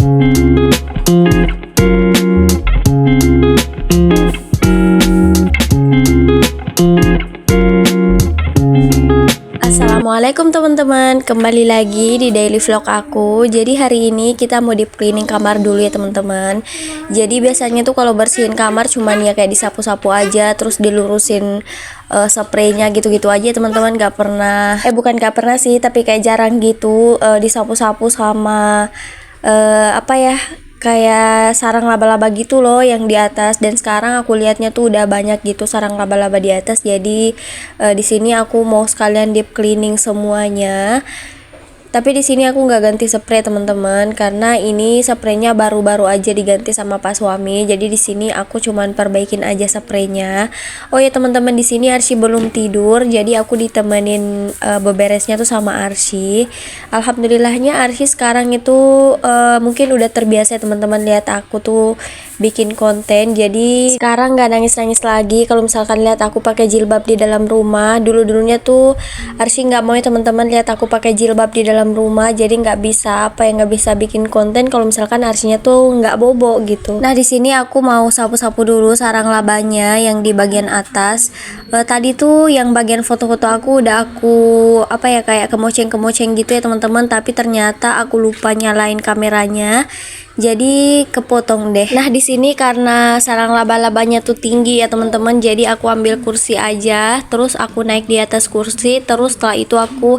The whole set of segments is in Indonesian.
Assalamualaikum teman-teman, kembali lagi di daily vlog aku. Jadi hari ini kita mau deep cleaning kamar dulu ya teman-teman. Jadi biasanya tuh kalau bersihin kamar cuman ya kayak disapu-sapu aja, terus dilurusin spraynya gitu-gitu aja teman-teman. Gak pernah, bukan gak pernah sih, tapi kayak jarang gitu disapu-sapu sama kayak sarang laba-laba gitu loh yang di atas. Dan sekarang aku lihatnya tuh udah banyak gitu sarang laba-laba di atas. Jadi di sini aku mau sekalian deep cleaning semuanya. Tapi di sini aku nggak ganti spray teman-teman, karena ini spraynya baru-baru aja diganti sama Pak Suami. Jadi di sini aku cuman perbaikin aja spraynya. Oh ya teman-teman, di sini Arsy belum tidur, jadi aku ditemenin beberesnya tuh sama Arsy. Alhamdulillahnya Arsy sekarang itu mungkin udah terbiasa teman-teman lihat aku tuh bikin konten. Jadi sekarang nggak nangis-nangis lagi kalau misalkan lihat aku pakai jilbab di dalam rumah. Dulu-dulunya tuh Arsy nggak mau ya teman-teman lihat aku pakai jilbab di dalam rumah, jadi nggak bisa bikin konten kalau misalkan Arsinya tuh nggak bobo gitu. Nah di sini aku mau sapu-sapu dulu sarang labanya yang di bagian atas. Tadi tuh yang bagian foto-foto aku udah aku kayak kemoceng-kemoceng gitu ya teman-teman, tapi ternyata aku lupa nyalain kameranya. Jadi kepotong deh. Nah di sini karena sarang laba-labanya tuh tinggi ya teman-teman, jadi aku ambil kursi aja, terus aku naik di atas kursi, terus setelah itu aku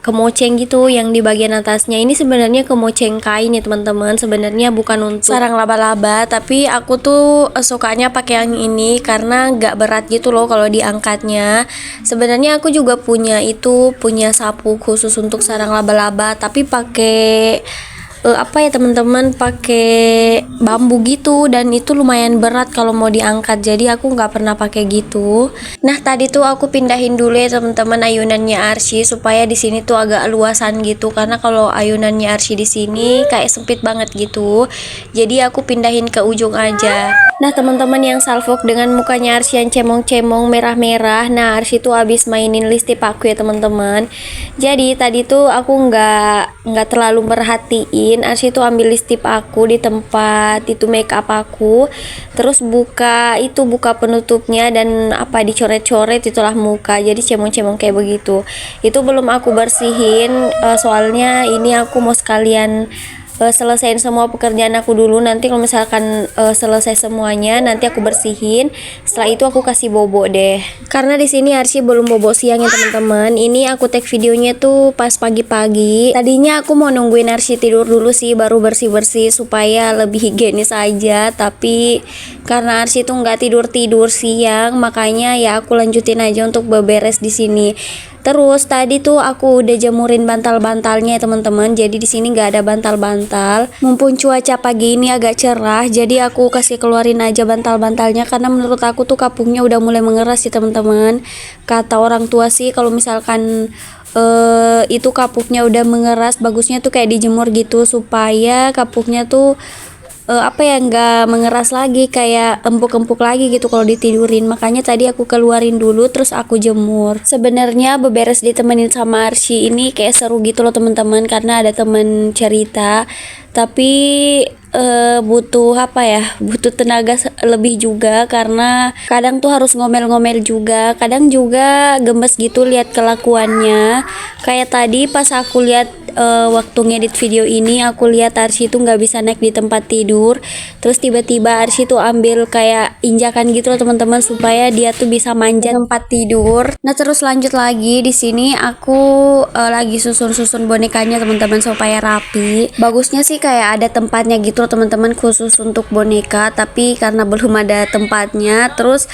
kemoceng gitu yang di bagian atasnya. Ini sebenarnya kemoceng kain ya teman-teman, sebenarnya bukan untuk sarang laba-laba, tapi aku tuh sukanya pakai yang ini karena nggak berat gitu loh kalau diangkatnya. Sebenarnya aku juga punya sapu khusus untuk sarang laba-laba, tapi pakai teman-teman, pakai bambu gitu, dan itu lumayan berat kalau mau diangkat, jadi aku nggak pernah pakai gitu. Nah tadi tuh aku pindahin dulu ya teman-teman ayunannya Arsy supaya di sini tuh agak luasan gitu, karena kalau ayunannya Arsy di sini kayak sempit banget gitu, jadi aku pindahin ke ujung aja. Nah teman-teman, yang salfok dengan mukanya Arsy yang cemong-cemong merah-merah, nah Arsy tuh abis mainin listip aku ya teman-teman. Jadi tadi tuh aku nggak terlalu merhatiin, Arsy tuh ambil listip aku di tempat itu make up aku, terus buka penutupnya dan dicoret-coret itulah muka, jadi cemong-cemong kayak begitu. Itu belum aku bersihin, soalnya ini aku mau sekalian selesaiin semua pekerjaan aku dulu. Nanti kalau misalkan selesai semuanya nanti aku bersihin, setelah itu aku kasih bobo deh. Karena di sini Arsy belum bobo siang ya teman-teman. Ini aku take videonya tuh pas pagi-pagi. Tadinya aku mau nungguin Arsy tidur dulu sih baru bersih-bersih supaya lebih higienis aja, tapi karena Arsy tuh nggak tidur siang, makanya ya aku lanjutin aja untuk beberes di sini. Terus tadi tuh aku udah jemurin bantal-bantalnya ya teman-teman. Jadi di sini nggak ada bantal-bantal. Mumpung cuaca pagi ini agak cerah, jadi aku kasih keluarin aja bantal-bantalnya, karena menurut aku tuh kapuknya udah mulai mengeras ya teman-teman. Kata orang tua sih kalau misalkan itu kapuknya udah mengeras, bagusnya tuh kayak dijemur gitu supaya kapuknya tuh nggak mengeras lagi, kayak empuk-empuk lagi gitu kalau ditidurin. Makanya tadi aku keluarin dulu terus aku jemur. Sebenarnya beberes ditemenin sama Arsy ini kayak seru gitu loh teman-teman, karena ada temen cerita, tapi butuh tenaga lebih juga, karena kadang tuh harus ngomel-ngomel juga, kadang juga gemes gitu lihat kelakuannya. Kayak tadi pas aku lihat waktu ngedit video ini, aku lihat Arsy tuh nggak bisa naik di tempat tidur, terus tiba-tiba Arsy tuh ambil kayak injakan gitu loh teman-teman supaya dia tuh bisa manjat tempat tidur. Nah terus lanjut lagi, di sini aku lagi susun-susun bonekanya teman-teman supaya rapi. Bagusnya sih kayak ada tempatnya gitu loh teman-teman khusus untuk boneka, tapi karena belum ada tempatnya. Terus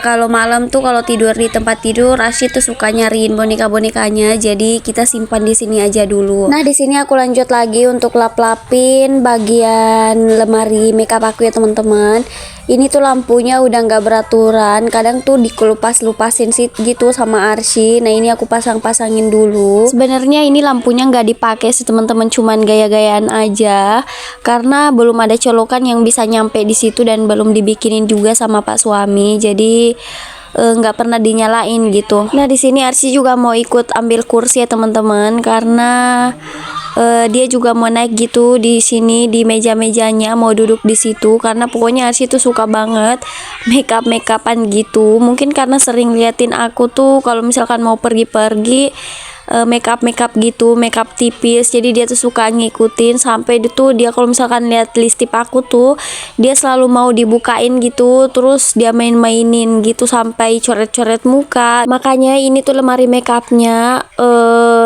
kalau malam tuh kalau tidur di tempat tidur, Arsy tuh suka nyariin boneka-bonekanya, jadi kita simpan di sini aja dulu. Nah di sini aku lanjut lagi untuk lap-lapin bagian lemari makeup aku ya teman-teman. Ini tuh lampunya udah nggak beraturan, kadang tuh dikelupas-lupasin sih gitu sama Arsy. Nah ini aku pasang-pasangin dulu. Sebenarnya ini lampunya nggak dipakai sih teman-teman, cuman gaya-gayaan aja, karena belum ada colokan yang bisa nyampe di situ dan belum dibikinin juga sama Pak Suami. Jadi nggak pernah dinyalain gitu. Nah di sini Arsy juga mau ikut ambil kursi ya teman-teman, karena dia juga mau naik gitu di sini di meja-mejanya, mau duduk di situ karena pokoknya Arsy tuh suka banget makeupan gitu. Mungkin karena sering liatin aku tuh kalau misalkan mau pergi-pergi makeup gitu, makeup tipis, jadi dia tuh suka ngikutin. Sampai itu dia kalau misalkan lihat lipstik aku tuh dia selalu mau dibukain gitu, terus dia main-mainin gitu sampai coret-coret muka. Makanya ini tuh lemari makeupnya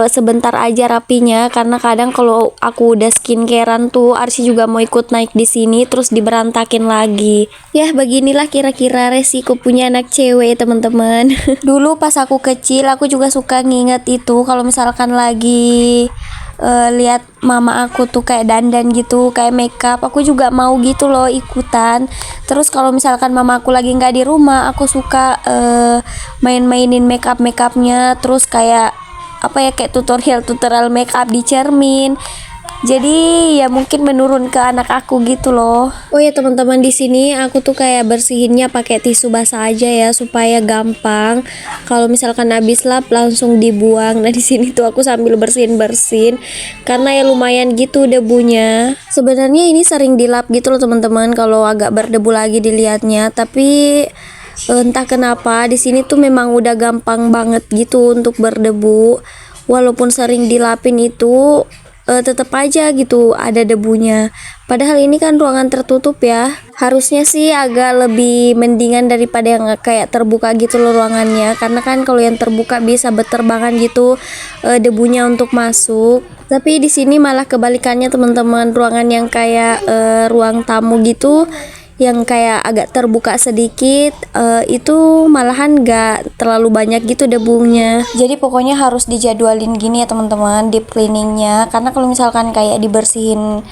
sebentar aja rapinya, karena kadang kalau aku udah skincarean tuh Arsy juga mau ikut naik di sini terus diberantakin lagi. Ya beginilah kira-kira resiko punya anak cewek teman-teman. Dulu pas aku kecil aku juga suka nginget itu kalau misalkan lagi lihat mama aku tuh kayak dandan gitu, kayak makeup, aku juga mau gitu loh ikutan. Terus kalau misalkan mama aku lagi nggak di rumah, aku suka main-mainin makeupnya, terus kayak apa ya, kayak tutorial makeup di cermin. Jadi ya mungkin menurun ke anak aku gitu loh. Oh ya teman-teman, di sini aku tuh kayak bersihinnya pakai tisu basah aja ya supaya gampang. Kalau misalkan habis lap langsung dibuang. Nah di sini tuh aku sambil bersihin karena ya lumayan gitu debunya. Sebenarnya ini sering dilap gitu loh teman-teman kalau agak berdebu lagi dilihatnya, tapi entah kenapa di sini tuh memang udah gampang banget gitu untuk berdebu. Walaupun sering dilapin itu tetap aja gitu ada debunya. Padahal ini kan ruangan tertutup ya. Harusnya sih agak lebih mendingan daripada yang kayak terbuka gitu loh ruangannya. Karena kan kalau yang terbuka bisa berterbangan gitu debunya untuk masuk. Tapi di sini malah kebalikannya teman-teman, ruangan yang kayak ruang tamu gitu, yang kayak agak terbuka sedikit, itu malahan gak terlalu banyak gitu debunya. Jadi pokoknya harus dijadwalin gini ya teman-teman deep cleaningnya, karena kalau misalkan kayak dibersihin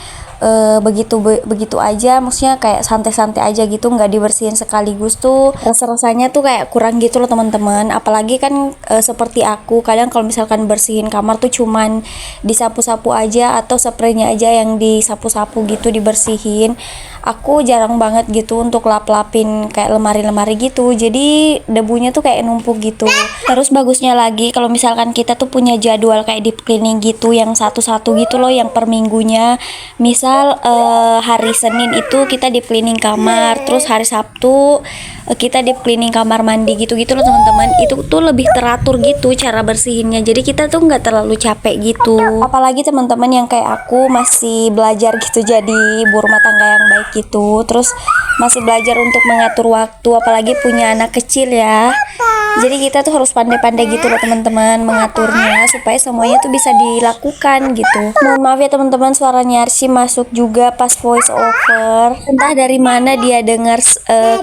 begitu aja, maksudnya kayak santai-santai aja gitu, nggak dibersihin sekaligus tuh rasanya tuh kayak kurang gitu loh teman-teman. Apalagi kan seperti aku kadang kalau misalkan bersihin kamar tuh cuman disapu-sapu aja atau spraynya aja yang disapu-sapu gitu dibersihin. Aku jarang banget gitu untuk lap-lapin kayak lemari-lemari gitu, jadi debunya tuh kayak numpuk gitu. Terus bagusnya lagi kalau misalkan kita tuh punya jadwal kayak deep cleaning gitu yang satu-satu gitu loh, yang per minggunya. Misal hari Senin itu kita deep cleaning kamar, terus hari Sabtu kita deep cleaning kamar mandi gitu-gitu loh teman-teman. Itu tuh lebih teratur gitu cara bersihinnya, jadi kita tuh nggak terlalu capek gitu. Apalagi teman-teman yang kayak aku masih belajar gitu jadi ibu rumah tangga yang baik gitu, terus masih belajar untuk mengatur waktu, apalagi punya anak kecil ya. Jadi kita tuh harus pandai-pandai gitu loh teman-teman mengaturnya supaya semuanya tuh bisa dilakukan gitu. Mohon maaf ya teman-teman, suaranya Arsy masuk juga pas voice over. Entah dari mana dia dengar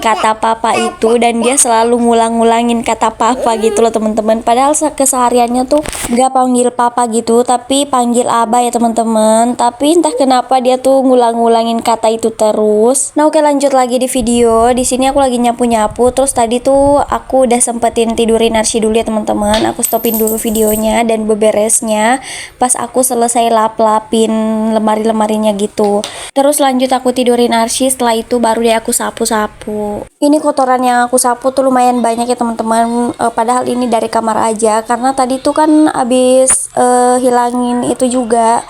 kata papa itu, dan dia selalu ngulang-ngulangin kata papa gitu loh teman-teman. Padahal kesehariannya tuh gak panggil papa gitu, tapi panggil abah ya teman-teman. Tapi entah kenapa dia tuh ngulang-ngulangin kata itu terus. Nah oke, lanjut lagi di video. Di sini aku lagi nyapu-nyapu, terus tadi tuh aku udah sempetin tidurin Arsy dulu ya teman-teman. Aku stopin dulu videonya dan beberesnya pas aku selesai lap-lapin lemari-lemarinya gitu. Terus lanjut aku tidurin Arsy, setelah itu baru deh aku sapu-sapu. Ini kotoran yang aku sapu tuh lumayan banyak ya teman-teman. Padahal ini dari kamar aja, karena tadi tuh kan abis hilangin itu juga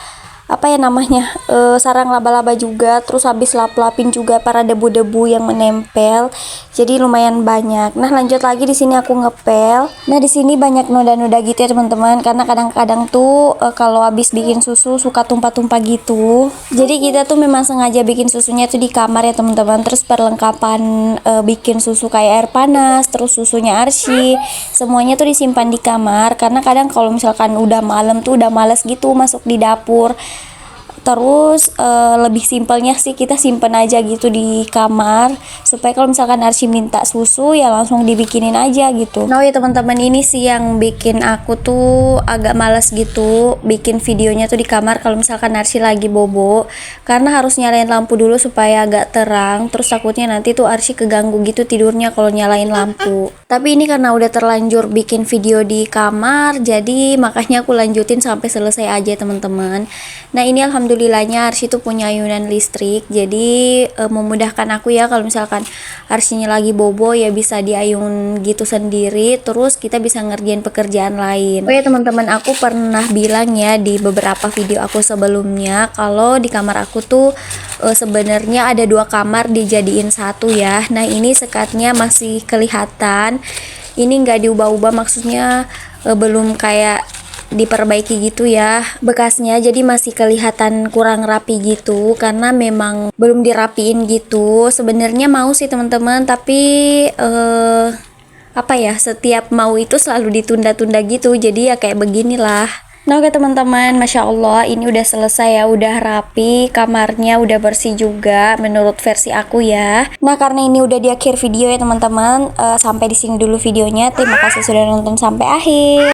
apa ya namanya, sarang laba-laba juga, terus habis lap-lapin juga para debu-debu yang menempel, jadi lumayan banyak. Nah lanjut lagi, di sini aku ngepel. Nah di sini banyak noda-noda gitu ya teman-teman, karena kadang-kadang tuh kalau habis bikin susu suka tumpah-tumpah gitu. Jadi kita tuh memang sengaja bikin susunya tuh di kamar ya teman-teman. Terus perlengkapan bikin susu kayak air panas, terus susunya Arsy, semuanya tuh disimpan di kamar, karena kadang kalau misalkan udah malam tuh udah males gitu masuk di dapur. Terus lebih simpelnya sih kita simpen aja gitu di kamar, supaya kalau misalkan Arsy minta susu ya langsung dibikinin aja gitu. Nah ya teman-teman, ini sih yang bikin aku tuh agak malas gitu bikin videonya tuh di kamar kalau misalkan Arsy lagi bobo, karena harus nyalain lampu dulu supaya agak terang. Terus takutnya nanti tuh Arsy keganggu gitu tidurnya kalau nyalain lampu. Tapi ini karena udah terlanjur bikin video di kamar, jadi makanya aku lanjutin sampai selesai aja teman-teman. Nah ini alhamdulillah alhamdulillahnya Arsy tuh punya ayunan listrik, jadi memudahkan aku ya kalau misalkan Arsynya lagi bobo ya bisa diayun gitu sendiri, terus kita bisa ngerjain pekerjaan lain. Oh ya teman-teman, aku pernah bilang ya di beberapa video aku sebelumnya kalau di kamar aku tuh sebenarnya ada 2 kamar dijadiin satu ya. Nah ini sekatnya masih kelihatan, ini nggak diubah-ubah, maksudnya belum kayak diperbaiki gitu ya bekasnya, jadi masih kelihatan kurang rapi gitu karena memang belum dirapiin gitu. Sebenarnya mau sih teman-teman, tapi apa ya, setiap mau itu selalu ditunda-tunda gitu, jadi ya kayak beginilah. Nah oke teman-teman, Masya Allah ini udah selesai ya, udah rapi, kamarnya udah bersih juga menurut versi aku ya. Nah karena ini udah di akhir video ya teman-teman, sampai di sini dulu videonya. Terima kasih sudah nonton sampai akhir.